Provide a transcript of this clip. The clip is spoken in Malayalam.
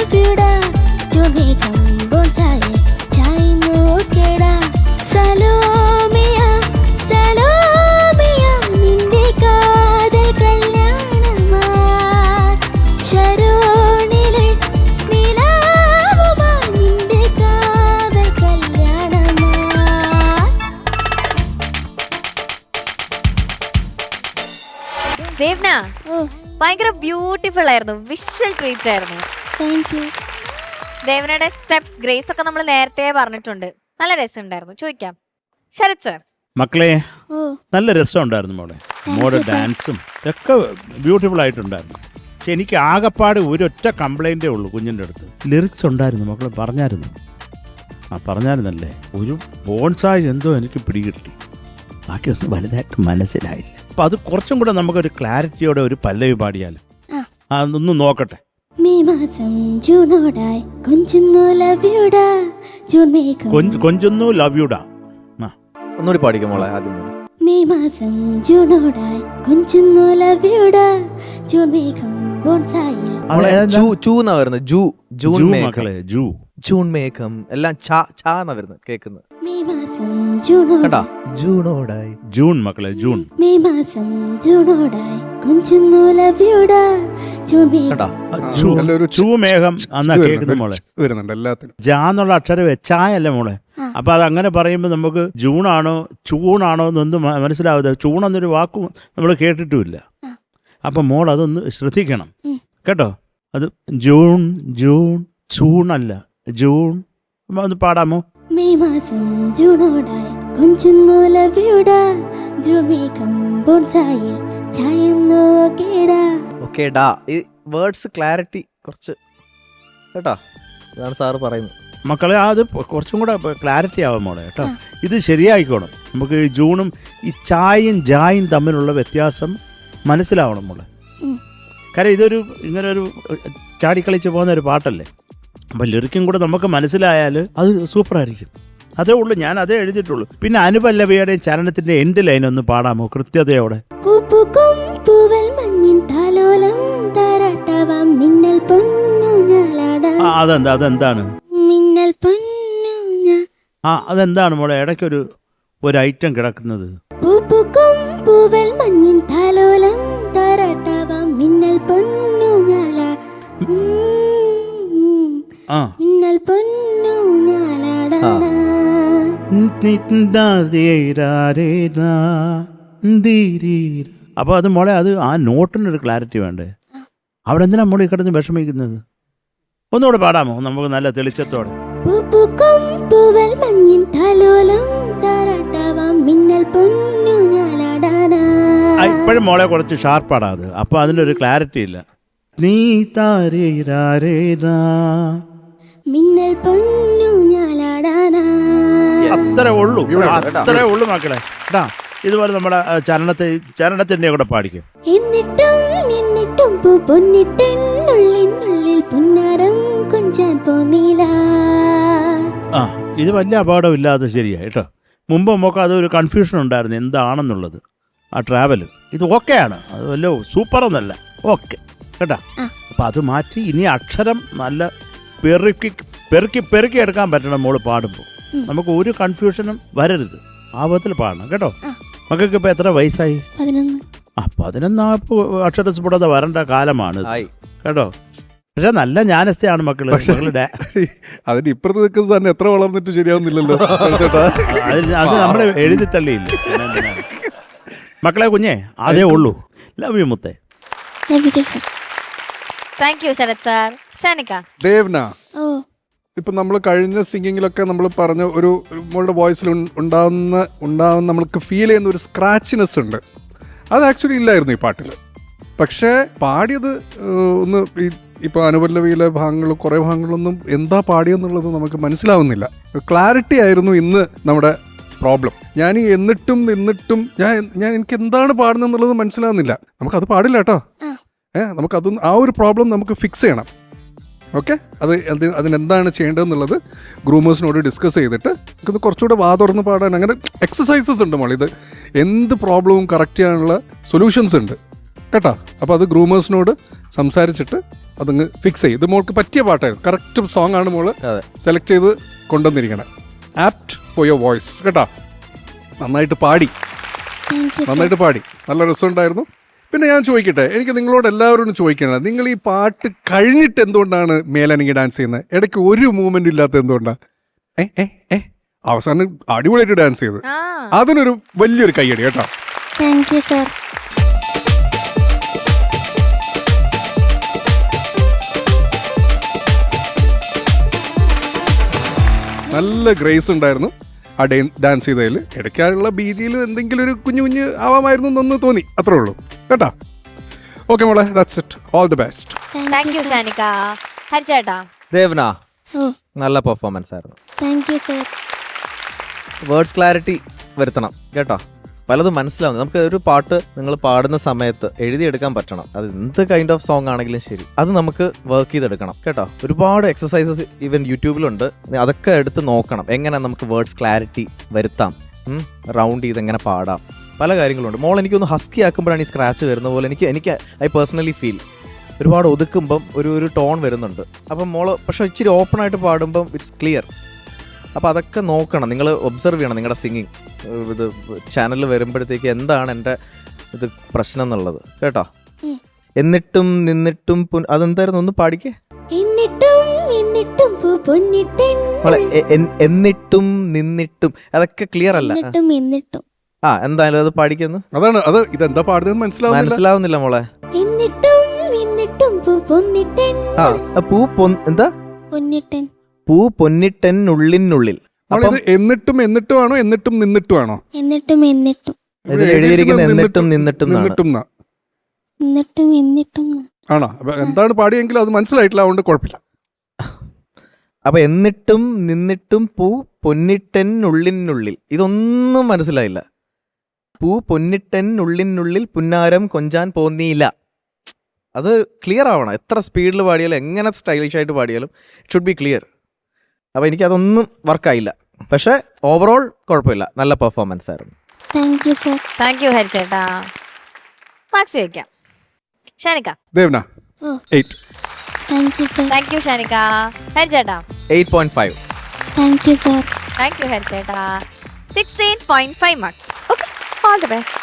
love you da. Jamaican bonsai, chai no keda. Salomia, Salomia, ninde kaadal kalyanama. Sharonile, nilavuma, ninde kaadal kalyanama. Devna Oh, ഭയങ്കര ബ്യൂട്ടിഫുൾ ആയിരുന്നു, വിഷ്വൽ ട്രീറ്റ് ആയിരുന്നു. thank you. ദേവനയുടെ സ്റ്റെപ്സ് ഗ്രേസ് ഒക്കെ നമ്മൾ നേരത്തെ പറഞ്ഞിട്ടുണ്ട്, നല്ല രസമുണ്ടായിരുന്നു. ചോദിക്കാം ശരത് സർ. മക്കളെ Oh, നല്ല രസമുണ്ടായിരുന്നു മോടെ ഡാൻസും ഒക്കെ ബ്യൂട്ടിഫുൾ ആയിട്ടുണ്ടായിരുന്നു. പക്ഷെ എനിക്ക് ആകെപ്പാട് ഒരൊറ്റ കംപ്ലൈൻറ്റേ ഉള്ളൂ കുഞ്ഞിൻ്റെ അടുത്ത്. ലിറിക്സ് ഉണ്ടായിരുന്നു, മക്കൾ പറഞ്ഞായിരുന്നു. പറഞ്ഞായിരുന്നല്ലേ, ഒരു ബോൺസായി എന്തോ എനിക്ക് പിടികിട്ടി, ബാക്കിയൊന്നും വലുതായിട്ട് മനസ്സിലായില്ല. അപ്പം അത് കുറച്ചും കൂടെ നമുക്കൊരു ക്ലാരിറ്റിയോടെ ഒരു പല്ലവി പാടിയാൽ അതൊന്നും നോക്കട്ടെ. മെയ് മാസം ജൂണോടായി കൊഞ്ചുന്നു ലവ് യുടാ. ജൂൺ മേഘം കൊഞ്ചൊന്നു ലവ് യുടാ. ഒന്നുകൂടി പാടിക്കും മോളെ ആദ്യം. മെയ് മാസം ജൂണോടായി കൊഞ്ചുന്നു ലവ് യുടാ. ജൂൺ മേഘം ബോൺസായിൽ. എന്നാ വരുന്നത്? ജൂൺ മേഘം. മക്കളെ ജൂ ജൂൺ മേഘം എല്ലാം ഛാന്നാ വരുന്നത് കേൾക്കുന്നത്. മെയ് മാസം ജൂണോടായി. ജൂണോടായി. ജൂൺ മക്കളെ ജൂൺ. മെയ് മാസം ജൂണോടായി കൊഞ്ചുന്നു ലവ് യുടാ. ജൂൺ മേഘം. ചൂ മേഘം എന്നാ കേൾക്കുന്ന മോളെ. വരുന്നുണ്ട് എല്ലാത്തിനും. ജാന്നുള്ള അക്ഷരം വെച്ചായല്ലേ മോളെ. അപ്പൊ അതങ്ങനെ പറയുമ്പോൾ നമുക്ക് ജൂണാണോ ചൂണാണോ എന്നൊന്നും മനസ്സിലാവാതെ, ചൂണെന്നൊരു വാക്കും നമ്മൾ കേട്ടിട്ടുമില്ല. അപ്പൊ മോൾ അതൊന്ന് ശ്രദ്ധിക്കണം കേട്ടോ. അത് ജൂൺ ജൂൺ ചൂണല്ല, ജൂൺ. ഒന്ന് പാടാമോ? മെയ് മാസം ജൂണോടായി കൊഞ്ചുന്നു ലവ് യുടാ. ജൂൺ മേഘം ബോൺസായിൽ ചായുന്നു കേടാ. ഓക്കെ ഡാ. ഈ വേർഡ്സ് ക്ലാരിറ്റി കുറച്ച് കേട്ടോ, ഇതാണ് സാറ് പറയുന്നത്. മക്കളെ അത് കുറച്ചും കൂടെ ക്ലാരിറ്റി ആവാൻ മോളെ കേട്ടോ. ഇത് ശരിയായിക്കോണം. നമുക്ക് ഈ ജൂണും ഈ ചായയും ജായും തമ്മിലുള്ള വ്യത്യാസം മനസ്സിലാവണം മോളെ. കാര്യം ഇതൊരു ഇങ്ങനെ ഒരു ചാടിക്കളിച്ച് പോകുന്ന ഒരു പാട്ടല്ലേ. അപ്പം ലിറിക്കും കൂടെ നമുക്ക് മനസ്സിലായാൽ അത് സൂപ്പറായിരിക്കും. അതേ ഉള്ളൂ, ഞാൻ അതേ എഴുതിയിട്ടുള്ളൂ. പിന്നെ അനുപല്ലവിയുടെയും ചരണത്തിൻ്റെ എൻഡ് ലൈൻ ഒന്ന് പാടാമോ കൃത്യതയോടെ? പൂപ്പുക്കും പൂവൽ മഞ്ഞിൻ താലോലം താരാട്ടവാം മിന്നൽ പൊന്നു ഞാലാടാ. അതെന്താണ് മിന്നൽ പൊന്നു ഞാൻ. അതെന്താണ് മോളെ ഇടയ്ക്കൊരു ഐറ്റം കിടക്കുന്നത്? പൂപ്പുക്കും പൂവൽ മഞ്ഞിൻ താലോലം താരാട്ടവാം മിന്നൽ പൊന്നു ഞാലാ. മിന്നൽ പൊന്നു ഞാലാടാ. അപ്പൊ അത് മോളെ അത് ആ നോട്ടിനൊരു ക്ലാരിറ്റി വേണ്ടേ. അവിടെ എന്തിനാ മോളെ കിടന്ന് വിഷമിക്കുന്നത്? ഒന്നുകൂടെ പാടാമോ നമുക്ക് നല്ല തെളിച്ചത്തോടെ? പൂപ്പുക്കും പൂവൽ മഞ്ഞിൻ താലോലം താരാട്ടവാം മിന്നൽ പൊന്നു ഞാലാടാനാ. ഇപ്പോഴും മോളെ കുറച്ച് ഷാർപ്പാടാത്. അപ്പൊ അതിനൊരു ക്ലാരിറ്റി ഇല്ല. നീ താരേരാരേരാ മിന്നൽ പൊന്നു ഞാലാടാനാ. അത്രേ ഉള്ളൂ മക്കളെ കേട്ടാ. ഇതുപോലെ നമ്മുടെ ചരണത്തിന്റെ കൂടെ പാടിക്കും. എന്നിട്ടും എന്നിട്ടും പൂ പൊന്നിട്ടെന്നുള്ളിനുള്ളിൽ പുന്നാരം കൊഞ്ചാൻ പോന്നില്ല. ഇത് വലിയ അപകടമില്ലാതെ ശരിയാ കേട്ടോ. മുമ്പ് നമുക്ക് അതൊരു കൺഫ്യൂഷൻ ഉണ്ടായിരുന്നു എന്താണെന്നുള്ളത്. ആ ട്രാവൽ ഇത് ഓക്കെയാണ്, അത് വല്ല സൂപ്പറൊന്നല്ല, ഓക്കെ കേട്ടോ. അപ്പം അത് മാറ്റി ഇനി അക്ഷരം നല്ല പെറുക്കി എടുക്കാൻ പറ്റണം മോള് പാടുമ്പോൾ. നമുക്ക് ഒരു കൺഫ്യൂഷനും വരരുത്, ആ വിധത്തിൽ പാടണം കേട്ടോ. മക്കൾക്ക് ഇപ്പം എത്ര വയസ്സായി? 11. 11 അക്ഷരസ്ഫുടത വരേണ്ട കാലമാണ് കേട്ടോ. പക്ഷെ നല്ല ജ്ഞാനസ്ഥയാണ് മക്കള്. അതിന് ഇപ്പുറത്ത് നിൽക്കുന്നത് തന്നെ എത്ര വളർന്നിട്ട് ശരിയാവുന്നില്ലല്ലോ. അത് നമ്മളെ എഴുതി തള്ളിയില്ല മക്കളെ. കുഞ്ഞേ അതേ ഉള്ളൂ. ലവ് യു മുത്തേ. Thank you Sharath sir. Shanikka. Devna, ഓ, ഇപ്പൊ നമ്മൾ കഴിഞ്ഞ സിംഗിങ്ങിലൊക്കെ നമ്മൾ പറഞ്ഞ ഒരു നമ്മളുടെ വോയിസിൽ ഉണ്ടാവുന്ന നമ്മൾക്ക് ഫീൽ ചെയ്യുന്ന ഒരു സ്ക്രാച്ചിനെസ് ഉണ്ട്. അത് ആക്ച്വലി ഇല്ലായിരുന്നു ഈ പാട്ടിൽ. പക്ഷേ പാടിയത് ഒന്ന് ഇപ്പോൾ അനുപല്ലവിയിലെ കുറേ ഭാഗങ്ങളൊന്നും എന്താ പാടിയെന്നുള്ളത് നമുക്ക് മനസ്സിലാവുന്നില്ല. ക്ലാരിറ്റി ആയിരുന്നു ഇന്ന് നമ്മുടെ പ്രോബ്ലം. ഞാൻ എന്നിട്ടും എനിക്ക് എന്താണ് പാടുന്നത് എന്നുള്ളത് മനസ്സിലാവുന്നില്ല. നമുക്കത് പാടില്ല കേട്ടോ. നമുക്കതൊന്നും ആ ഒരു പ്രോബ്ലം നമുക്ക് ഫിക്സ് ചെയ്യണം. ഓക്കെ, അതിനെന്താണ് ചെയ്യേണ്ടതെന്നുള്ളത് ഗ്രൂമേഴ്സിനോട് ഡിസ്കസ് ചെയ്തിട്ട് നമുക്കൊന്ന് കുറച്ചുകൂടെ തുറന്ന് പാടാൻ അങ്ങനെ എക്സസൈസസ് ഉണ്ട് മോളെ. ഇത് എന്ത് പ്രോബ്ലവും കറക്റ്റ് ചെയ്യാനുള്ള സൊല്യൂഷൻസ് ഉണ്ട്. കേട്ടോ. അപ്പോൾ അത് ഗ്രൂമേഴ്സിനോട് സംസാരിച്ചിട്ട് അതങ്ങ് ഫിക്സ് ചെയ്യും. ഇത് മോൾക്ക് പറ്റിയ പാട്ടായിരുന്നു, കറക്റ്റ് സോങ് ആണ് മോള് സെലക്ട് ചെയ്ത് കൊണ്ടുവന്നിരിക്കണം. ആപ്റ്റ് ഫോർ യുവർ വോയിസ് കേട്ടോ. നന്നായിട്ട് പാടി, നന്നായിട്ട് പാടി, നല്ല രസമുണ്ടായിരുന്നു. പിന്നെ ഞാൻ ചോദിക്കട്ടെ, എനിക്ക് നിങ്ങളോട് എല്ലാവരോടും ചോദിക്കണം, നിങ്ങൾ ഈ പാട്ട് കഴിഞ്ഞിട്ട് എന്തുകൊണ്ടാണ് മേലനങ്ങി ഡാൻസ് ചെയ്യുന്നത്? ഇടയ്ക്ക് ഒരു മൂവ്മെന്റ് ഇല്ലാത്ത എന്തുകൊണ്ടാണ്? അവസാനം അടിപൊളിയായിട്ട് ഡാൻസ് ചെയ്ത്, അതിനൊരു വലിയൊരു കയ്യടി കേട്ടോ. Thank you sir. നല്ല ഗ്രേസ് ഉണ്ടായിരുന്നു ആ ഡാൻസ് ചെയ്തതിൽ. ഇടയ്ക്കാനുള്ള ബീജിയിൽ എന്തെങ്കിലും ഒരു കുഞ്ഞു കുഞ്ഞ് ആവാമായിരുന്നു എന്നൊന്ന് തോന്നി, അത്രേ ഉള്ളൂ കേട്ടോ. ഓക്കെ മോളെ, that's it. All the best. Thank you Shanika. ഹരിച്ചേട്ടാ? ദേവന, ഓ നല്ല പെർഫോമൻസ് ആയിരുന്നു. Thank you sir. Words clarity വരുത്തണം കേട്ടോ. പലതും മനസ്സിലാവുന്നത് നമുക്ക് ഒരു പാട്ട് നിങ്ങൾ പാടുന്ന സമയത്ത് എഴുതിയെടുക്കാൻ പറ്റണം. അത് എന്ത് കൈൻഡ് ഓഫ് സോങ് ആണെങ്കിലും ശരി, അത് നമുക്ക് വർക്ക് ചെയ്തെടുക്കണം കേട്ടോ. ഒരുപാട് എക്സസൈസസ് ഈവൻ യൂട്യൂബിലുണ്ട്, അതൊക്കെ എടുത്ത് നോക്കണം. എങ്ങനെ നമുക്ക് വേർഡ്സ് ക്ലാരിറ്റി വരുത്താം, റൗണ്ട് ചെയ്ത് എങ്ങനെ പാടാം, പല കാര്യങ്ങളുണ്ട്. മോൾ എനിക്കൊന്ന് ഹസ്കി ആക്കുമ്പോഴാണ് ഈ സ്ക്രാച്ച് വരുന്ന പോലെ എനിക്ക് ഐ പേഴ്സണലി ഫീൽ. ഒരുപാട് ഒതുക്കുമ്പം ഒരു ടോൺ വരുന്നുണ്ട്. അപ്പം മോള് പക്ഷേ ഇച്ചിരി ഓപ്പണായിട്ട് പാടുമ്പം ഇറ്റ്സ് ക്ലിയർ. അപ്പോൾ അതൊക്കെ നോക്കണം, നിങ്ങൾ ഒബ്സർവ് ചെയ്യണം നിങ്ങളുടെ സിംഗിങ്. ഇത് ചാനലിൽ വരുമ്പോഴത്തേക്ക് എന്താണ് എൻ്റെ ഇത് പ്രശ്നം എന്നുള്ളത് കേട്ടോ. എന്നിട്ടും നിന്നിട്ടും അതെന്തായിരുന്നു, ഒന്ന് പാടിക്കേ. എന്നിട്ടും നിന്നിട്ടും അതൊക്കെ ക്ലിയർ അല്ല. എന്തായാലും അത് പാടിക്കുന്നു. അതാണ് അത്. ഇതെന്താ പാടുന്നത് മനസ്സിലാവുന്നില്ല മോളെ. എന്താ പൂ പൊന്നിട്ടെന്നുള്ളിനുള്ളിൽ. എന്നിട്ടും എന്നിട്ടുമാണോ എന്നിട്ടും നിന്നിട്ടുമാണോ? എന്നിട്ടും ഇതിൽ എഴുതിയിരിക്കുന്നത് എന്നിട്ടും നിന്നിട്ടും ആണോ? എന്താണ് പാടിയെങ്കിലും അത് മനസ്സിലായിട്ടില്ല, അതുകൊണ്ട് കുഴപ്പമില്ല. അപ്പൊ എന്നിട്ടും നിന്നിട്ടും പൂ പൊന്നിട്ടെന്നുള്ളിനുള്ളിൽ, ഇതൊന്നും മനസ്സിലായില്ല. പൂ പൊന്നിട്ടെന്നുള്ളിനുള്ളിൽ പുന്നാരം കൊഞ്ചാൻ പോന്നിയില്ല. അത് ക്ലിയർ ആവണം. എത്ര സ്പീഡിൽ പാടിയാലും എങ്ങനെ സ്റ്റൈലിഷ് ആയിട്ട് പാടിയാലും ഇറ്റ് ഷുഡ് ബി ക്ലിയർ. അപ്പോൾ എനിക്കതൊന്നും വർക്കായില്ല. പക്ഷേ ഓവറോൾ കുഴപ്പമില്ല, നല്ല പെർഫോമൻസ് ആയിരുന്നു. Thank you sir. Thank you ഹരിച്ചേട്ടാ. മാർക്സ് ചോദിക്കാം. Shanika? Devana 8. Thank you sir. Thank you Shanika. ഹരിച്ചേട്ടാ? 8.5. Thank you sir. Thank you ഹരിച്ചേട്ടാ. 16.5 marks. Okay, all the best.